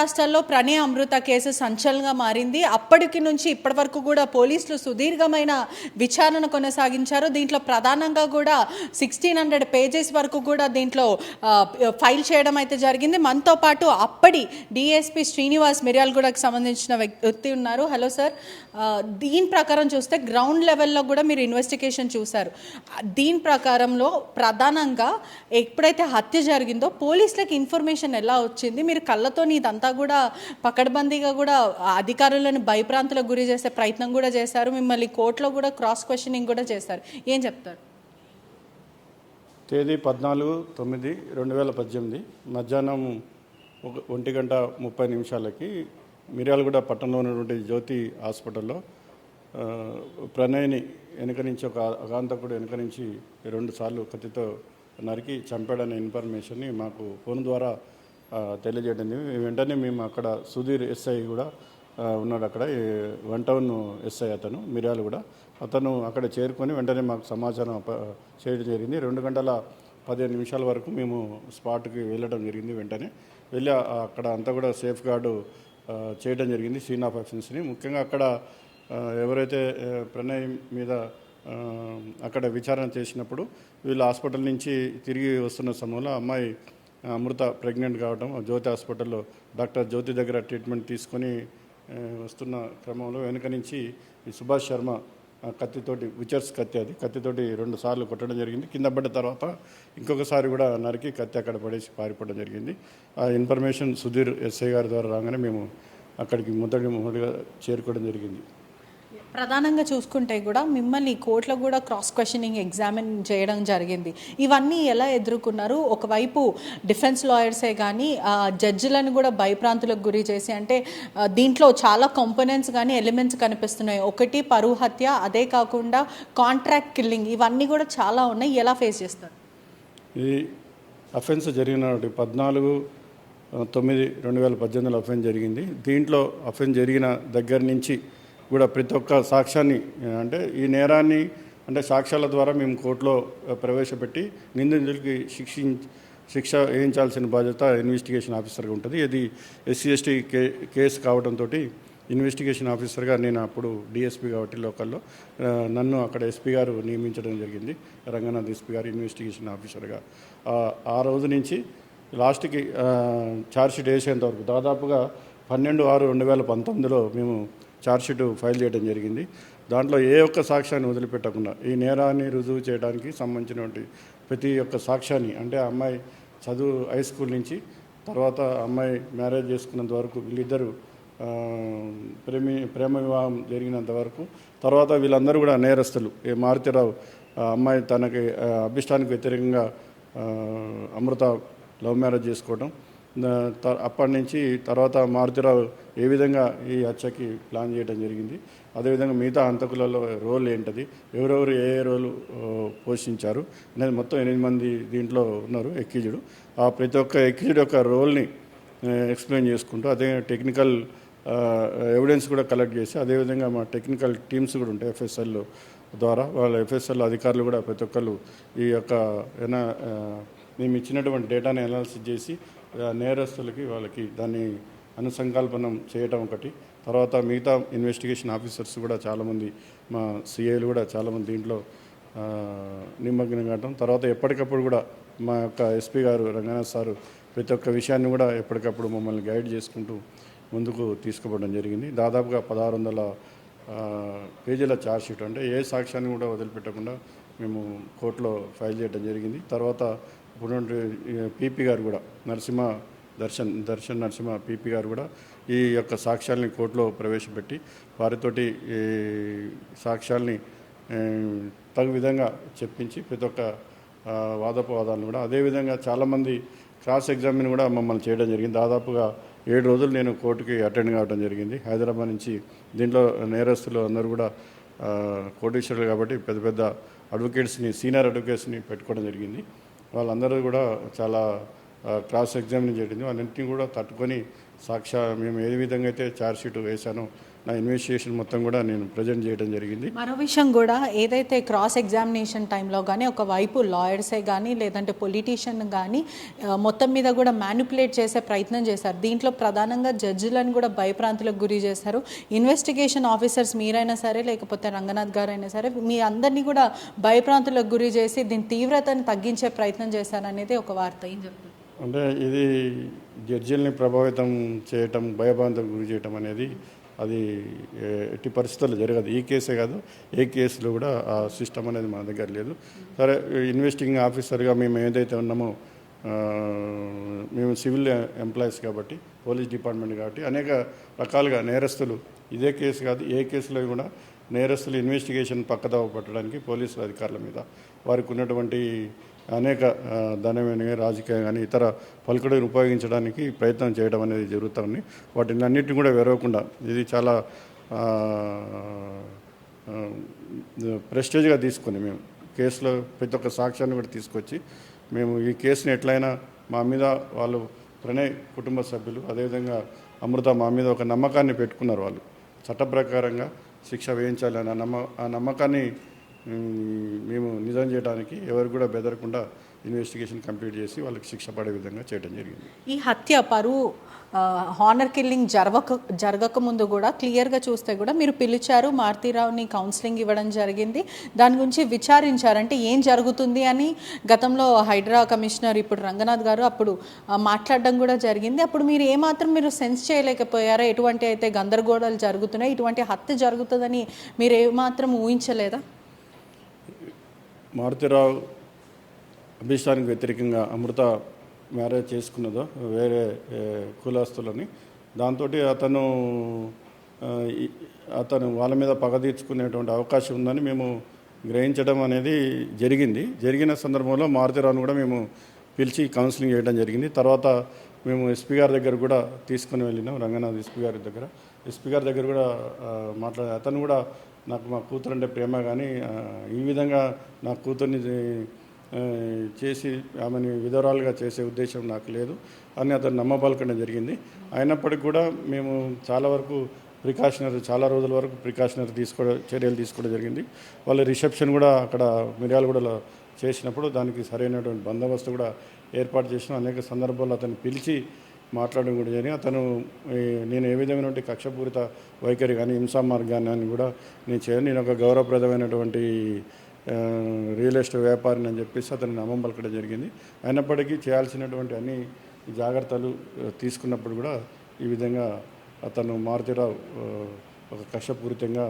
రాష్ట్రాల్లో ప్రణయ్ అమృత కేసు సంచలనంగా మారింది. అప్పటికి నుంచి ఇప్పటి వరకు కూడా పోలీసులు సుదీర్ఘమైన విచారణ కొనసాగించారు. దీంట్లో ప్రధానంగా కూడా 1600 పేజెస్ వరకు కూడా దీంట్లో ఫైల్ చేయడం అయితే జరిగింది. మనతో పాటు అప్పటి డిఎస్పీ శ్రీనివాస్ మిర్యాలగూడకు సంబంధించిన వ్యక్తి ఉన్నారు. హలో సార్, దీని ప్రకారం చూస్తే గ్రౌండ్ లెవెల్లో కూడా మీరు ఇన్వెస్టిగేషన్ చూశారు. దీని ప్రకారంలో ప్రధానంగా ఎప్పుడైతే హత్య జరిగిందో పోలీసులకు ఇన్ఫర్మేషన్ ఎలా వచ్చింది? మీరు కళ్ళతో ఇదంతా కూడా పకడ్బందీగా కూడా అధికారులను భయప్రాంతులకు గురి చేసే ప్రయత్నం కూడా చేశారు. మిమ్మల్ని కోర్టులో కూడా క్రాస్ క్వశ్చనింగ్ కూడా చేశారు. ఏం చెప్తారు? తేదీ 14/9/2018 మధ్యాహ్నం 1:30 మిర్యాలగూడ పట్టణంలో ఉన్నటువంటి జ్యోతి హాస్పిటల్లో ప్రణయ్ని వెనక నుంచి ఒక అగాంతకుడు వెనక నుంచి 2 సార్లు కత్తితో నరికి చంపాడనే ఇన్ఫర్మేషన్ని మాకు ఫోన్ ద్వారా తెలియజేయడం. వెంటనే మేము అక్కడ సుధీర్ ఎస్ఐ కూడా ఉన్నాడు, అక్కడ 1 టౌన్ ఎస్ఐ అతను మిర్యాలగూడ, అతను అక్కడ చేరుకొని వెంటనే మాకు సమాచారం చేయడం జరిగింది. 2:15 వరకు మేము స్పాట్కి వెళ్ళడం జరిగింది. వెంటనే వెళ్ళి అక్కడ అంతా కూడా సేఫ్ గార్డు చేయడం జరిగింది, సీన్ ఆఫ్ అఫెన్స్ని. ముఖ్యంగా అక్కడ ఎవరైతే ప్రణయ్ మీద అక్కడ విచారణ చేసినప్పుడు వీళ్ళు హాస్పిటల్ నుంచి తిరిగి వస్తున్న సమయంలో అమ్మాయి అమృత ప్రెగ్నెంట్ కావడం, జ్యోతి హాస్పిటల్లో డాక్టర్ జ్యోతి దగ్గర ట్రీట్మెంట్ తీసుకొని వస్తున్న క్రమంలో వెనుక నుంచి ఈ సుభాష్ శర్మ కత్తితోటి, విచర్స్ కత్తి, అది కత్తితోటి 2 సార్లు కొట్టడం జరిగింది. కింద పడ్డ తర్వాత ఇంకొకసారి కూడా నరికి కత్తి అక్కడ పడేసి పారిపోవడం జరిగింది. ఆ ఇన్ఫర్మేషన్ సుధీర్ ఎస్ఐ గారి ద్వారా రాగానే మేము అక్కడికి మొదటిగా చేరుకోవడం జరిగింది. ప్రధానంగా చూసుకుంటే కూడా మిమ్మల్ని కోర్టులో కూడా క్రాస్ క్వశ్చనింగ్ ఎగ్జామిన్ చేయడం జరిగింది. ఇవన్నీ ఎలా ఎదుర్కొన్నారు? ఒకవైపు డిఫెన్స్ లాయర్సే కానీ జడ్జిలను కూడా భయప్రాంతులకు గురి చేసి, అంటే దీంట్లో చాలా కాంపోనెంట్స్ కానీ ఎలిమెంట్స్ కనిపిస్తున్నాయి. ఒకటి పరువు హత్య, అదే కాకుండా కాంట్రాక్ట్ కిల్లింగ్, ఇవన్నీ కూడా చాలా ఉన్నాయి. ఎలా ఫేస్ చేస్తారు? ఈ అఫెన్స్ జరిగిన 14/9/2018 అఫెన్స్ జరిగింది. దీంట్లో అఫెన్స్ జరిగిన దగ్గర నుంచి కూడా ప్రతి ఒక్క సాక్ష్యాన్ని, అంటే ఈ నేరాన్ని అంటే సాక్ష్యాల ద్వారా మేము కోర్టులో ప్రవేశపెట్టి నిందితులకి శిక్ష వేయించాల్సిన బాధ్యత ఇన్వెస్టిగేషన్ ఆఫీసర్గా ఉంటుంది. ఇది SC/ST కేసు కావడంతో ఇన్వెస్టిగేషన్ ఆఫీసర్గా నేను అప్పుడు డిఎస్పీ కాబట్టి లోకల్లో నన్ను అక్కడ ఎస్పీ గారు నియమించడం జరిగింది. రంగనాథ్ ఎస్పీ గారు ఇన్వెస్టిగేషన్ ఆఫీసర్గా. ఆ రోజు నుంచి లాస్ట్కి ఛార్జ్షీట్ వేసేంత వరకు దాదాపుగా 12/6/2019లో మేము ఛార్జ్షీట్ ఫైల్ చేయడం జరిగింది. దాంట్లో ఏ ఒక్క సాక్ష్యాన్ని వదిలిపెట్టకుండా ఈ నేరాన్ని రుజువు చేయడానికి సంబంధించినటువంటి ప్రతి ఒక్క సాక్ష్యాన్ని, అంటే అమ్మాయి చదువు హై స్కూల్ నుంచి తర్వాత అమ్మాయి మ్యారేజ్ చేసుకున్నంత వరకు, వీళ్ళిద్దరూ ప్రేమ వివాహం జరిగినంత వరకు, తర్వాత వీళ్ళందరూ కూడా నేరస్తులు. మారుతిరావు అమ్మాయి తనకి అభిష్టానికి వ్యతిరేకంగా అమృత లవ్ మ్యారేజ్ చేసుకోవడం, అప్పటి నుంచి తర్వాత మారుతిరావు ఏ విధంగా ఈ హత్యకి ప్లాన్ చేయడం జరిగింది, అదేవిధంగా మిగతా హంతకులలో రోల్ ఏంటది, ఎవరెవరు ఏ రోలు పోషించారు అనేది మొత్తం 8 మంది దీంట్లో ఉన్నారు ఎక్కిజుడు. ఆ ప్రతి ఒక్క ఎక్కిజుడు యొక్క రోల్ని ఎక్స్ప్లెయిన్ చేసుకుంటూ, అదే టెక్నికల్ ఎవిడెన్స్ కూడా కలెక్ట్ చేసి, అదేవిధంగా మా టెక్నికల్ టీమ్స్ కూడా ఉంటాయి FSL ద్వారా, వాళ్ళ FSL అధికారులు కూడా ప్రతి ఒక్కళ్ళు ఈ యొక్క మేము ఇచ్చినటువంటి డేటాని అనాలిసిస్ చేసి నేరస్తులకి వాళ్ళకి దాన్ని అనుసంకల్పనం చేయటం ఒకటి. తర్వాత మిగతా ఇన్వెస్టిగేషన్ ఆఫీసర్స్ కూడా చాలామంది, మా సిఐలు కూడా చాలామంది దీంట్లో నిమగ్నం కావటం. తర్వాత ఎప్పటికప్పుడు కూడా మా యొక్క ఎస్పీ గారు రంగనాథ్ సారు ప్రతి ఒక్క విషయాన్ని కూడా ఎప్పటికప్పుడు మమ్మల్ని గైడ్ చేసుకుంటూ ముందుకు తీసుకుపోవడం జరిగింది. దాదాపుగా 1600 పేజీల ఛార్జ్షీట్, అంటే ఏ సాక్ష్యాన్ని కూడా వదిలిపెట్టకుండా మేము కోర్టులో ఫైల్ చేయడం జరిగింది. తర్వాత ఇప్పుడు పీపీ గారు కూడా దర్శన్ నరసింహ పీపీ గారు కూడా ఈ యొక్క సాక్ష్యాలని కోర్టులో ప్రవేశపెట్టి వారితోటి ఈ సాక్ష్యాల్ని తగు విధంగా చెప్పించి ప్రతి ఒక్క వాదోపవాదాలను కూడా, అదేవిధంగా చాలామంది క్రాస్ ఎగ్జామిన్ కూడా మమ్మల్ని చేయడం జరిగింది. దాదాపుగా 7 రోజులు నేను కోర్టుకి అటెండ్ కావడం జరిగింది హైదరాబాద్ నుంచి. దీంట్లో నేరస్తులు అందరూ కూడా కోటీశ్వరులు కాబట్టి పెద్ద పెద్ద అడ్వకేట్స్ని, సీనియర్ అడ్వకేట్స్ని పెట్టుకోవడం జరిగింది. వాళ్ళందరూ కూడా చాలా క్రాస్ ఎగ్జామిన్ చేయడం, వాళ్ళన్నింటినీ కూడా తట్టుకొని మేము ఏ విధంగా అయితే ఛార్జ్షీట్ వేశానో నా ఇన్వెస్టిగేషన్ మొత్తం కూడా నేను ప్రజెంట్ చేయడం జరిగింది. మరో విషయం కూడా, ఏదైతే క్రాస్ ఎగ్జామినేషన్ టైంలో కానీ ఒకవైపు లాయర్సే కానీ లేదంటే పొలిటీషియన్ కానీ మొత్తం మీద కూడా మ్యానిపులేట్ చేసే ప్రయత్నం చేశారు. దీంట్లో ప్రధానంగా జడ్జిలను కూడా భయప్రాంతులకు గురి చేశారు. ఇన్వెస్టిగేషన్ ఆఫీసర్స్ మీరైనా సరే లేకపోతే రంగనాథ్ గారు అయినా సరే మీ అందరినీ కూడా భయప్రాంతులకు గురి చేసి దీని తీవ్రతను తగ్గించే ప్రయత్నం చేశారనేది ఒక వార్త. ఏం చెప్తారు? అంటే ఇది జడ్జిల్ని ప్రభావితం చేయటం, భయభ్రాంతులకు గురి చేయటం అనేది అది ఎట్టి పరిస్థితుల్లో జరగదు. ఈ కేసే కాదు, ఏ కేసులో కూడా ఆ సిస్టమ్ అనేది మన దగ్గర లేదు. సరే, ఇన్వెస్టిగేటింగ్ ఆఫీసర్గా మేము ఏదైతే ఉన్నామో మేము సివిల్ ఎంప్లాయీస్ కాబట్టి, పోలీస్ డిపార్ట్మెంట్ కాబట్టి అనేక రకాలుగా నేరస్తులు, ఇదే కేసు కాదు ఏ కేసులో కూడా నేరస్తులు ఇన్వెస్టిగేషన్ పక్కదోవ పట్టడానికి పోలీసుల అధికారుల మీద వారికి ఉన్నటువంటి అనేక ధనమైన రాజకీయ కానీ ఇతర పలుకుడుని ఉపయోగించడానికి ప్రయత్నం చేయడం అనేది జరుగుతుంది. వాటిని అన్నింటినీ కూడా వెరవకుండా ఇది చాలా ప్రెస్టేజ్గా తీసుకొని మేము కేసులో ప్రతి ఒక్క సాక్ష్యాన్ని కూడా తీసుకొచ్చి మేము ఈ కేసుని ఎట్లయినా మా మీద వాళ్ళు ప్రణయ్ కుటుంబ సభ్యులు అదేవిధంగా అమృత మా మీద ఒక నమ్మకాన్ని పెట్టుకున్నారు. వాళ్ళు చట్ట ప్రకారంగా శిక్ష వేయించాలని ఆ నమ్మకాన్ని మేము నిజం చేయడానికి ఎవరు కూడా బెదరకుండా ఇన్వెస్టిగేషన్ కంప్లీట్ చేసి వాళ్ళకి శిక్ష పడే విధంగా చేయడం జరిగింది. ఈ హత్య పరువు హానర్ కిల్లింగ్ జరగక ముందు కూడా క్లియర్గా చూస్తే కూడా మీరు పిలిచారు, మారుతీరావుని కౌన్సిలింగ్ ఇవ్వడం జరిగింది, దాని గురించి విచారించారంటే ఏం జరుగుతుంది అని గతంలో హైడ్రా కమిషనర్ ఇప్పుడు రంగనాథ్ గారు అప్పుడు మాట్లాడడం కూడా జరిగింది. అప్పుడు మీరు ఏమాత్రం మీరు సెన్స్ చేయలేకపోయారా? ఎటువంటి అయితే గందరగోళాలు జరుగుతున్నాయి, ఇటువంటి హత్య జరుగుతుందని మీరు ఏమాత్రం ఊహించలేదా? మారుతీరావు అభిష్టానికి వ్యతిరేకంగా అమృత మ్యారేజ్ చేసుకున్నదో వేరే కులస్తులని, దాంతో అతను వాళ్ళ మీద పగ తీర్చుకునేటువంటి అవకాశం ఉందని మేము గ్రహించడం అనేది జరిగిన సందర్భంలో మారుతీరావును కూడా మేము పిలిచి కౌన్సిలింగ్ చేయడం జరిగింది. తర్వాత మేము ఎస్పీ గారి దగ్గర కూడా తీసుకుని వెళ్ళినాం, రంగనాథ్ ఎస్పీ గారి దగ్గర కూడా మాట్లాడే అతను కూడా నాకు మా కూతురు అంటే ప్రేమ కానీ ఈ విధంగా నా కూతుర్ని చేసి ఆమెని విధవరాలుగా చేసే ఉద్దేశం నాకు లేదు అని అతను నమ్మబలకడం జరిగింది. అయినప్పటికీ కూడా మేము చాలా రోజుల వరకు ప్రికాషనరీ చర్యలు తీసుకోవడం జరిగింది. వాళ్ళ రిసెప్షన్ కూడా అక్కడ మిర్యాలగూడలో చేసినప్పుడు దానికి సరైనటువంటి బందోబస్తు కూడా ఏర్పాటు చేసిన అనేక సందర్భాల్లో అతను పిలిచి మాట్లాడడం కూడా జరిగింది. అతను నేను ఏ విధమైనటువంటి కక్షపూరిత వైఖరి కానీ హింసా మార్గాన్ని కూడా నేను చేయను, నేను ఒక గౌరవప్రదమైనటువంటి రియల్ ఎస్టేట్ వ్యాపారిని అని చెప్పేసి అతన్ని నమ్మం పలకడం జరిగింది. అయినప్పటికీ చేయాల్సినటువంటి అన్ని జాగ్రత్తలు తీసుకున్నప్పుడు కూడా ఈ విధంగా అతను మారుతీరావు ఒక కక్షపూరితంగా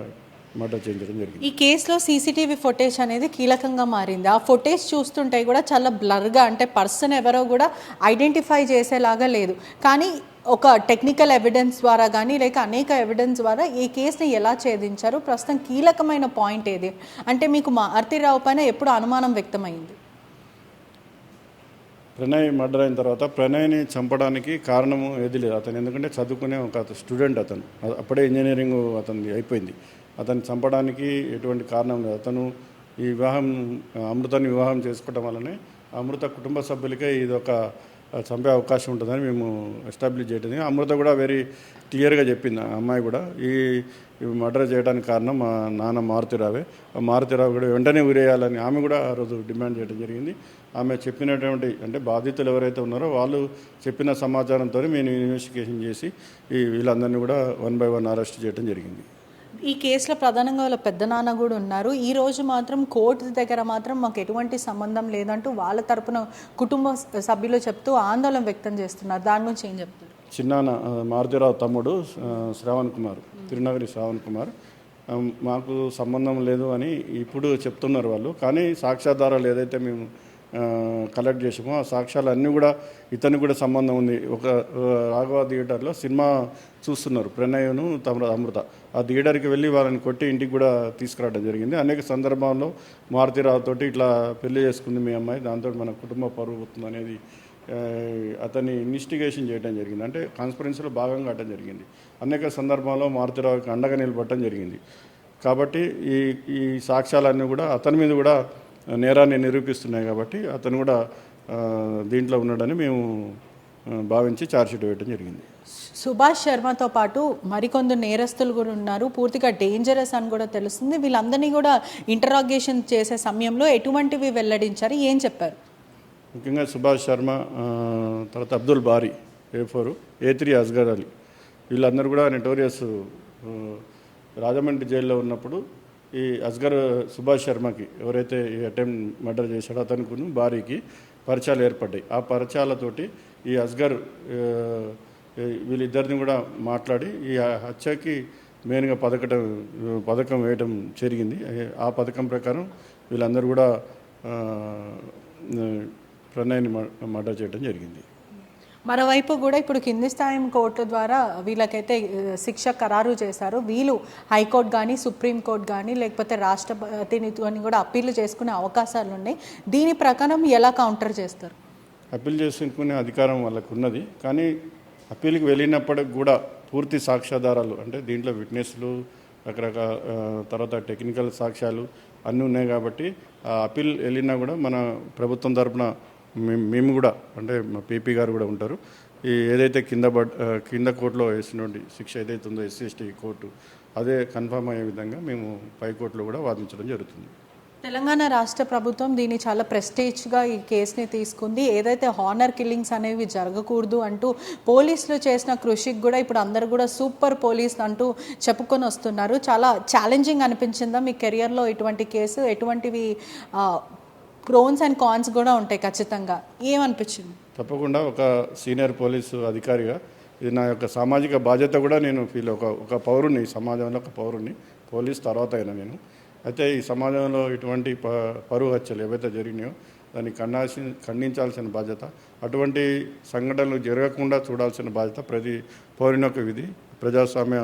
మర్డర్ చేయించడం జరిగింది. ఈ కేసులో సీసీటీవీ ఫుటేజ్ అనేది కీలకంగా మారింది. ఆ ఫుటేజ్ చూస్తుంటే కూడా చాలా బ్లర్గా, అంటే పర్సన్ ఎవరో కూడా ఐడెంటిఫై చేసేలాగా లేదు. కానీ ఒక టెక్నికల్ ఎవిడెన్స్ ద్వారా కానీ లేక అనేక ఎవిడెన్స్ ద్వారా ఈ కేసుని ఎలా ఛేదించారు? ప్రస్తుతం కీలకమైన పాయింట్ ఏది అంటే మీకు మారుతీరావు పైన ఎప్పుడు అనుమానం వ్యక్తమైంది? ప్రణయ్ మర్డర్ అయిన తర్వాత ప్రణయ్ని చంపడానికి కారణము ఏది లేదు. అతను ఎందుకంటే చదువుకునే ఒక స్టూడెంట్, అతను అప్పుడే ఇంజనీరింగ్ అతనిది అయిపోయింది. అతన్ని చంపడానికి ఎటువంటి కారణం లేదు. అతను ఈ అమృతాన్ని వివాహం చేసుకోవడం వల్లనే అమృత కుటుంబ సభ్యులకే ఇది ఒక చంపే అవకాశం ఉంటుందని మేము ఎస్టాబ్లిష్ చేయడం. అమృత కూడా వెరీ క్లియర్గా చెప్పింది, ఆ అమ్మాయి కూడా ఈ మర్డర్ చేయడానికి కారణం మా నాన్న మారుతీరావు కూడా వెంటనే ఉరేయాలని ఆమె కూడా ఆ రోజు డిమాండ్ చేయడం జరిగింది. ఆమె చెప్పినటువంటి అంటే బాధితులు ఎవరైతే ఉన్నారో వాళ్ళు చెప్పిన సమాచారంతో మేము ఇన్వెస్టిగేషన్ చేసి వీళ్ళందరినీ కూడా 1 by 1 అరెస్ట్ చేయడం జరిగింది. ఈ కేసులో ప్రధానంగా వాళ్ళ పెద్దనాన్న కూడా ఉన్నారు. ఈ రోజు మాత్రం కోర్టు దగ్గర మాత్రం మాకు ఎటువంటి సంబంధం లేదంటూ వాళ్ళ తరపున కుటుంబ సభ్యులు చెప్తూ ఆందోళన వ్యక్తం చేస్తున్నారు. దాని గురించి ఏం చెప్తారు? చిన్నాన్న మారుతీరావు తమ్ముడు తిరునగరి శ్రావణ్ కుమార్ మాకు సంబంధం లేదు అని ఇప్పుడు చెప్తున్నారు వాళ్ళు. కానీ సాక్ష్యాధారాలు ఏదైతే మేము కలెక్ట్ చేసామో ఆ సాక్ష్యాలు అన్నీ కూడా ఇతనికి కూడా సంబంధం ఉంది. ఒక రాఘవ థియేటర్లో సినిమా చూస్తున్నారు ప్రణయ్ను అమృత. ఆ థియేటర్కి వెళ్ళి వాళ్ళని కొట్టి ఇంటికి కూడా తీసుకురావడం జరిగింది. అనేక సందర్భాల్లో మారుతీరావుతో ఇట్లా పెళ్లి చేసుకుంది మీ అమ్మాయి, దాంతో మన కుటుంబ పరువు పోతుంది అనేది అతన్ని ఇన్వెస్టిగేషన్ చేయడం జరిగింది. అంటే కాన్స్పరెన్సీలో భాగంగా అట్టడం జరిగింది. అనేక సందర్భాల్లో మారుతీరావుకి అండగా నిలబడటం జరిగింది. కాబట్టి ఈ సాక్ష్యాలన్నీ కూడా అతని మీద కూడా నేరాన్ని నిరూపిస్తున్నాయి. కాబట్టి అతను కూడా దీంట్లో ఉన్నాడని మేము భావించి ఛార్జ్షీట్ వేయడం జరిగింది. సుభాష్ శర్మతో పాటు మరికొందరు నేరస్తులు కూడా ఉన్నారు, పూర్తిగా డేంజరస్ అని కూడా తెలుస్తుంది. వీళ్ళందరినీ కూడా ఇంటరాగేషన్ చేసే సమయంలో ఎటువంటివి వెల్లడించారు, ఏం చెప్పారు? ముఖ్యంగా సుభాష్ శర్మ, తర్వాత అబ్దుల్ బారీ A4, A3 అస్గర్ అలీ, వీళ్ళందరూ కూడా నోటోరియస్. రాజమండ్రి జైల్లో ఉన్నప్పుడు ఈ అస్గర్ సుభాష్ శర్మకి ఎవరైతే ఈ అటెంప్ట్ మర్డర్ చేశాడో అతనికి బారీకి పరిచయాలు ఏర్పడ్డాయి. ఆ పరిచయాలతోటి ఈ అస్గర్ వీళ్ళిద్దరిని కూడా మాట్లాడి ఈ హత్యకి మెయిన్గా పథకం వేయడం జరిగింది. ఆ పథకం ప్రకారం వీళ్ళందరూ కూడా ప్రణయ్ని మర్డర్ చేయడం జరిగింది. మరోవైపు కూడా ఇప్పుడు కింది స్థాయి కోర్టు ద్వారా వీళ్ళకైతే శిక్ష ఖరారు చేశారు. వీళ్ళు హైకోర్టు కానీ సుప్రీంకోర్టు కానీ లేకపోతే రాష్ట్రపతిని కూడా అప్పీలు చేసుకునే అవకాశాలు ఉన్నాయి. దీని ప్రకారం ఎలా కౌంటర్ చేస్తారు? అప్పీల్ చేసుకునే అధికారం వాళ్ళకు ఉన్నది, కానీ అప్పీల్కి వెళ్ళినప్పటికి కూడా పూర్తి సాక్ష్యాధారాలు అంటే దీంట్లో విట్నెస్లు రకరకాల తర్వాత టెక్నికల్ సాక్ష్యాలు అన్నీ ఉన్నాయి కాబట్టి ఆ అప్పీల్ వెళ్ళినా కూడా మన ప్రభుత్వం తరపున మేము కూడా అంటే మా పీపీ గారు కూడా ఉంటారు. ఈ ఏదైతే కింద కోర్టులో వేసినటువంటి శిక్ష ఏదైతే ఉందో SC/ST కోర్టు అదే కన్ఫర్మ్ అయ్యే విధంగా మేము పై కోర్టులో కూడా వాదించడం జరుగుతుంది. తెలంగాణ రాష్ట్ర ప్రభుత్వం దీన్ని చాలా ప్రెస్టేజ్గా ఈ కేసుని తీసుకుంది. ఏదైతే హానర్ కిల్లింగ్స్ అనేవి జరగకూడదు అంటూ పోలీసులు చేసిన కృషికి కూడా ఇప్పుడు అందరు కూడా సూపర్ పోలీస్ అంటూ చెప్పుకొని వస్తున్నారు. చాలా ఛాలెంజింగ్ అనిపించిందా మీ కెరియర్లో ఇటువంటి కేసు? ఎటువంటివి ప్రోన్స్ అండ్ కాన్స్ కూడా ఉంటాయి ఖచ్చితంగా, ఏమనిపించింది? తప్పకుండా ఒక సీనియర్ పోలీసు అధికారిగా ఇది నా యొక్క సామాజిక బాధ్యత కూడా నేను ఫీల్ ఒక పౌరుని, సమాజంలో ఒక పౌరుని, పోలీస్ తర్వాత అయినా నేను అయితే ఈ సమాజంలో ఇటువంటి పరువు హత్యలు ఏవైతే జరిగినాయో దాన్ని ఖండించాల్సిన బాధ్యత, అటువంటి సంఘటనలు జరగకుండా చూడాల్సిన బాధ్యత ప్రతి పౌరుని యొక్క విధి. ప్రజాస్వామ్య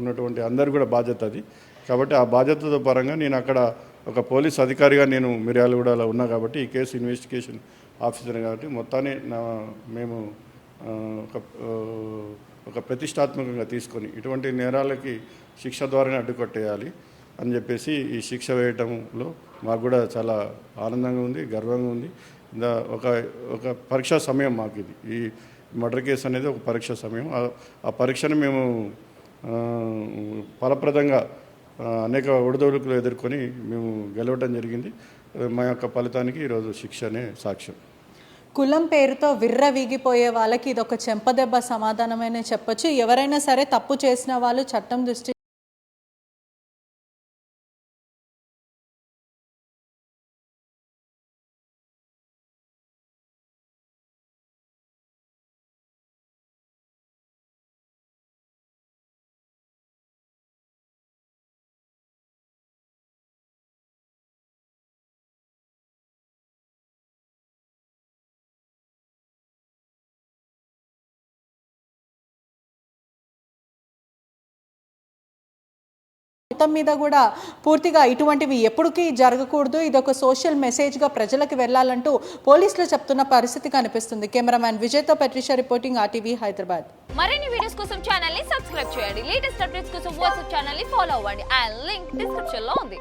ఉన్నటువంటి అందరు కూడా బాధ్యత అది. కాబట్టి ఆ బాధ్యతతో పరంగా నేను అక్కడ ఒక పోలీస్ అధికారిగా నేను మిర్యాలగూడలో ఉన్నా కాబట్టి ఈ కేసు ఇన్వెస్టిగేషన్ ఆఫీసర్ కాబట్టి మొత్తాన్ని మేము ఒక ప్రతిష్టాత్మకంగా తీసుకొని ఇటువంటి నేరాలకి శిక్ష ద్వారానే అడ్డుకట్టేయాలి అని చెప్పేసి ఈ శిక్ష వేయటంలో మాకు కూడా చాలా ఆనందంగా ఉంది, గర్వంగా ఉంది. ఒక పరీక్షా సమయం మాకు ఇది. ఈ మర్డర్ కేసు అనేది ఒక పరీక్ష సమయం. ఆ పరీక్షను మేము ఫలప్రదంగా అనేక ఒడిదొడుకులు ఎదుర్కొని మేము గెలవడం జరిగింది. మా యొక్క ఫలితానికి ఈరోజు శిక్షనే సాక్ష్యం. కులం పేరుతో విర్రవీగిపోయే వాళ్ళకి ఇది ఒక చెంపదెబ్బ సమాధానమనే చెప్పొచ్చు. ఎవరైనా సరే తప్పు చేసిన వాళ్ళు చట్టం దృష్టి మొత్తం మీద కూడా పూర్తిగా ఇటువంటివి ఎప్పటికీ జరగకూడదు, ఇది ఒక సోషల్ మెసేజ్గా ప్రజలకు వెళ్ళాలంటూ పోలీసులు చెప్తున్న పరిస్థితి కనిపిస్తుంది. Cameraman విజయ్తో పెట్రిషా reporting, RTV Hyderabad. మరిన్ని వీడియోస్ కోసం ఛానల్ ని సబ్స్క్రైబ్ చేయండి. లేటెస్ట్ అప్డేట్స్ కోసం వాట్సాప్ ఛానల్ ని ఫాలో అవ్వండి. ఆ లింక్ డిస్క్రిప్షన్ లో ఉంది.